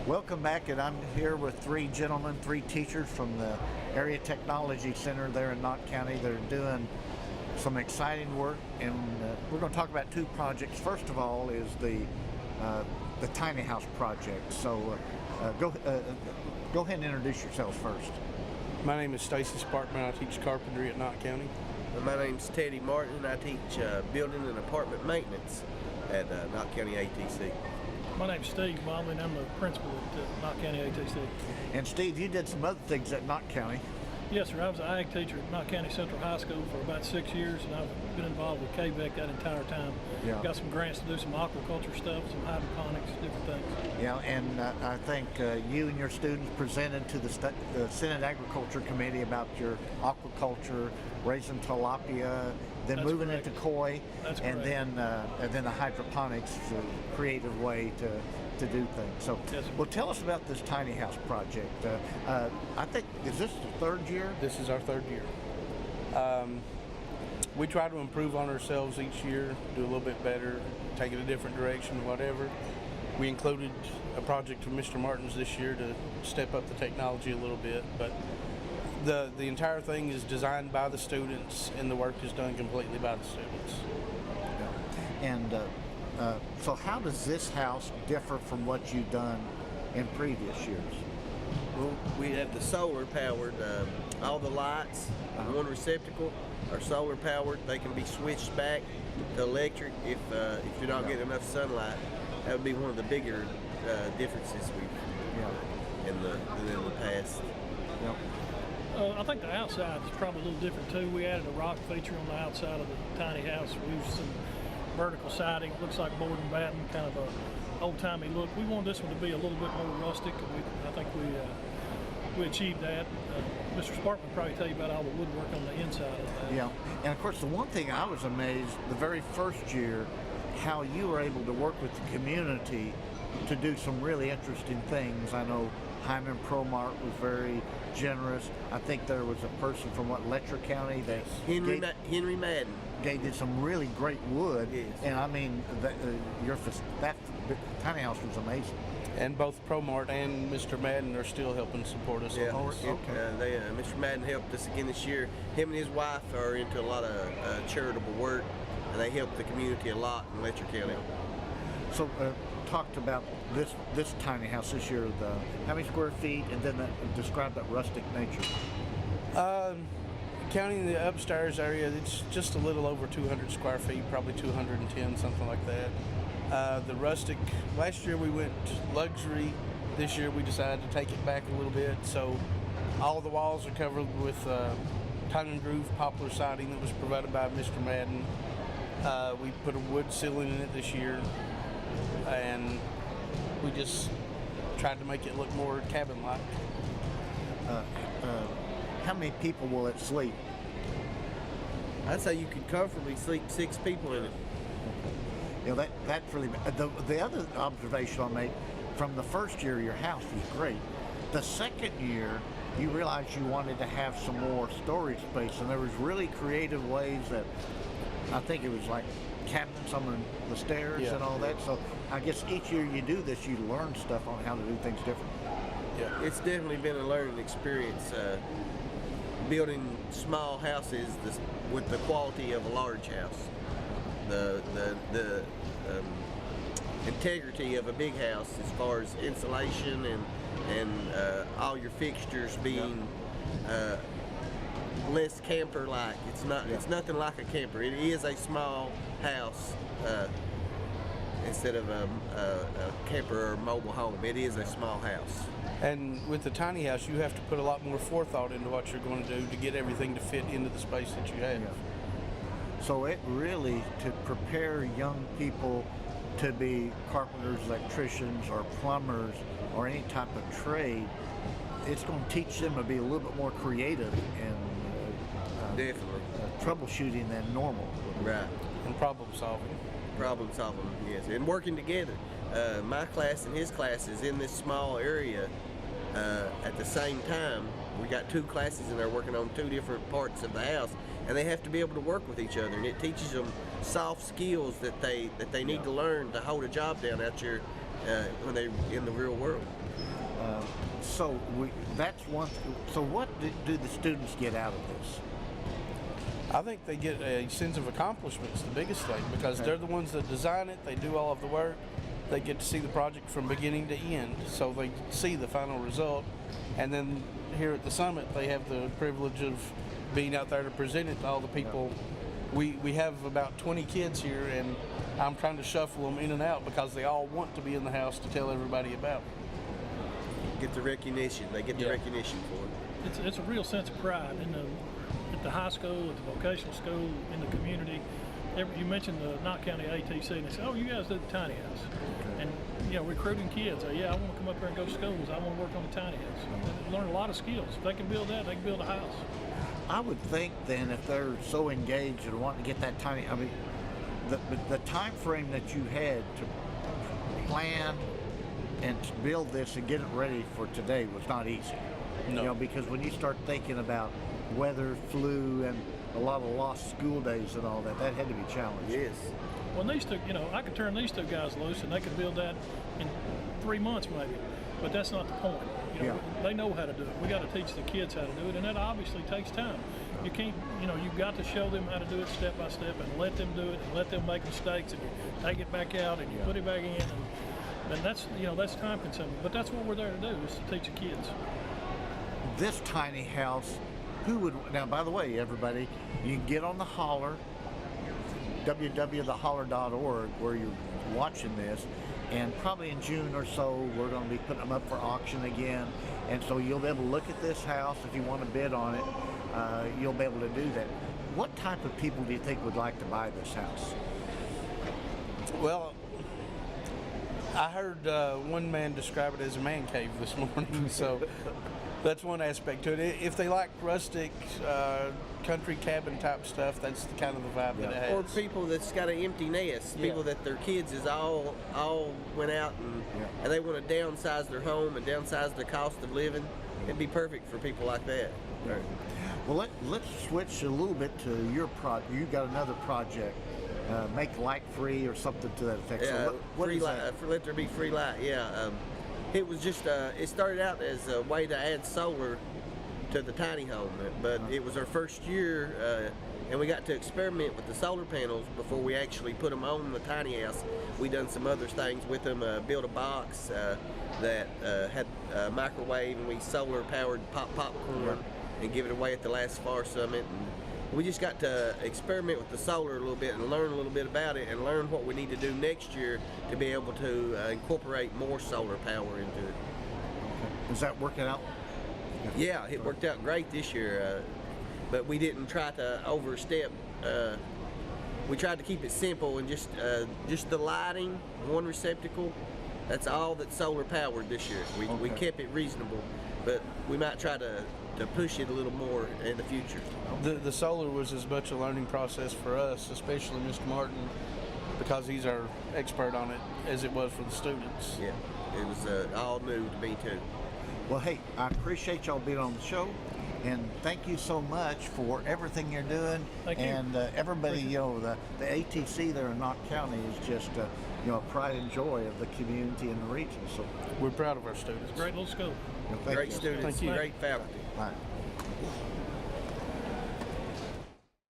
Welcome back, and I'm here with three gentlemen, three teachers from the Area Technology Center there in Knott County. They're doing some exciting work, and we're going to talk about two projects. First of all is the tiny house project. So go ahead and introduce yourselves first. My name is Stacy Sparkman. I teach carpentry at Knott County. My name's Teddy Martin. I teach building and apartment maintenance at Knott County ATC. My name's Steve Momley, and I'm the principal at Knott County ATC. And Steve, you did some other things at Knott County. Yes, sir. I was an ag teacher at Knott County Central High School for about 6 years, and I've been involved with KVEC that entire time. Yeah. Got some grants to do some aquaculture stuff, some hydroponics, different things. Yeah, and I think you and your students presented to the Senate Agriculture Committee about your aquaculture, raising tilapia, then That's moving correct. into koi, That's and correct. then the hydroponics, a creative way to do things. So, Yes, sir. well, tell us about this tiny house project. I think, is this the third year? This is our third year. We try to improve on ourselves each year, do a little bit better, take it a different direction, whatever. We included a project from Mr. Martin's this year to step up the technology a little bit, but the entire thing is designed by the students, and the work is done completely by the students. And so how does this house differ from what you've done in previous years? Well, we have the solar powered. All the lights in one receptacle are solar powered. They can be switched back to electric if you're not getting enough sunlight. That would be one of the bigger differences we've in the past. Yep. I think the outside is probably a little different too. We added a rock feature on the outside of the tiny house. We used some vertical siding. It looks like board and batten, kind of a old-timey look. We wanted this one to be a little bit more rustic, and I think we achieved that. Mr. Sparkman will probably tell you about all the woodwork on the inside of that. Yeah, and of course the one thing I was amazed the very first year, how you were able to work with the community to do some really interesting things. I know Hyman ProMart was very generous. I think there was a person from Letcher County that Henry Madden gave some really great wood. Yes. And I mean that tiny house was amazing. And both ProMart and Mr. Madden are still helping support us Yeah, on this. Mr. Madden helped us again this year. Him and his wife are into a lot of charitable work, and they help the community a lot in Letcher County. So talked about this tiny house this year, how many square feet, and then describe that rustic nature. Counting the upstairs area, it's just a little over 200 square feet, probably 210, something like that. The rustic, last year we went luxury. This year we decided to take it back a little bit. So all the walls are covered with tongue and groove poplar siding that was provided by Mr. Madden. We put a wood ceiling in it this year, and we just tried to make it look more cabin-like. How many people will it sleep? I'd say you could comfortably sleep 6 people in it. You know, that's really the other observation I made from the first year, your house was great. The second year, you realized you wanted to have some more storage space, and there was really creative ways that I think it was like cabinets on the stairs and all that. So I guess each year you do this, you learn stuff on how to do things different. Yeah, it's definitely been a learning experience. Building small houses with the quality of a large house. The integrity of a big house as far as insulation and all your fixtures being less camper-like. It's nothing like a camper. It is a small house instead of a camper or mobile home. It is a small house. And with the tiny house, you have to put a lot more forethought into what you're going to do to get everything to fit into the space that you have. So it really, to prepare young people to be carpenters, electricians, or plumbers, or any type of trade, it's going to teach them to be a little bit more creative and definitely troubleshooting than normal. Right. And problem solving. Problem solving, yes, and working together. My class and his class is in this small area at the same time. We got 2 classes in there working on 2 different parts of the house, and they have to be able to work with each other, and it teaches them soft skills that they need to learn to hold a job down out here when they're in the real world. So that's one. So what do the students get out of this? I think they get a sense of accomplishment. It's the biggest thing because they're the ones that design it. They do all of the work. They get to see the project from beginning to end, so they see the final result. And then here at the summit, they have the privilege of being out there to present it to all the people. We have about 20 kids here, and I'm trying to shuffle them in and out because they all want to be in the house to tell everybody about it. Get the recognition. They get the recognition for it. It's a real sense of pride at the high school, at the vocational school, in the community. You mentioned the Knott County ATC, and they say, "Oh, you guys did the tiny house," and recruiting kids. Yeah, I want to come up here and go to schools. I want to work on the tiny house. They learn a lot of skills. If they can build that, they can build a house. I would think then if they're so engaged and wanting to get that tiny, I mean, the time frame that you had to plan and to build this and get it ready for today was not easy. No. Because when you start thinking about weather, flu, and a lot of lost school days and all that had to be challenging. Yes. Well, these two, I could turn these two guys loose and they could build that in 3 months maybe, but that's not the point. They know how to do it. We got to teach the kids how to do it, and that obviously takes time. You can't, you've got to show them how to do it step by step and let them do it and let them make mistakes and you take it back out and you put it back in, and that's time consuming. But that's what we're there to do, is to teach the kids. This tiny house, now by the way, everybody, you can get on the Holler, www.theholler.org, where you're watching this, and probably in June or so we're going to be putting them up for auction again, and so you'll be able to look at this house. If you want to bid on it, you'll be able to do that. What type of people do you think would like to buy this house? Well, I heard one man describe it as a man cave this morning, so that's one aspect to it. If they like rustic, country cabin type stuff, that's the kind of the vibe that it has. Or people that's got an empty nest, people that their kids is all went out and they want to downsize their home and downsize the cost of living. It'd be perfect for people like that. Right. Well, let's switch a little bit to your project. You got another project, make light free or something to that effect. Yeah, so what free is light, that? let there be free light. Yeah, it was just it started out as a way to add solar to the tiny home, but it was our first year, and we got to experiment with the solar panels before we actually put them on the tiny house. We done some other things with them, built a box that had a microwave, and we solar powered popcorn and give it away at the last FAR Summit. And we just got to experiment with the solar a little bit and learn a little bit about it and learn what we need to do next year to be able to incorporate more solar power into it. Is that working out? Yeah, it worked out great this year, but we didn't try to overstep. We tried to keep it simple and just the lighting, one receptacle. That's all that's solar powered this year. We kept it reasonable, but we might try to push it a little more in the future. The solar was as much a learning process for us, especially Mr. Martin, because he's our expert on it, as it was for the students. Yeah, it was all new to me too. Well, hey, I appreciate y'all being on the show, and thank you so much for everything you're doing. Thank you. And everybody, the ATC there in Knott County is just, a pride and joy of the community and the region. So We're proud of our students. Great little school. thank Great you. students, Thank you. great faculty. Bye.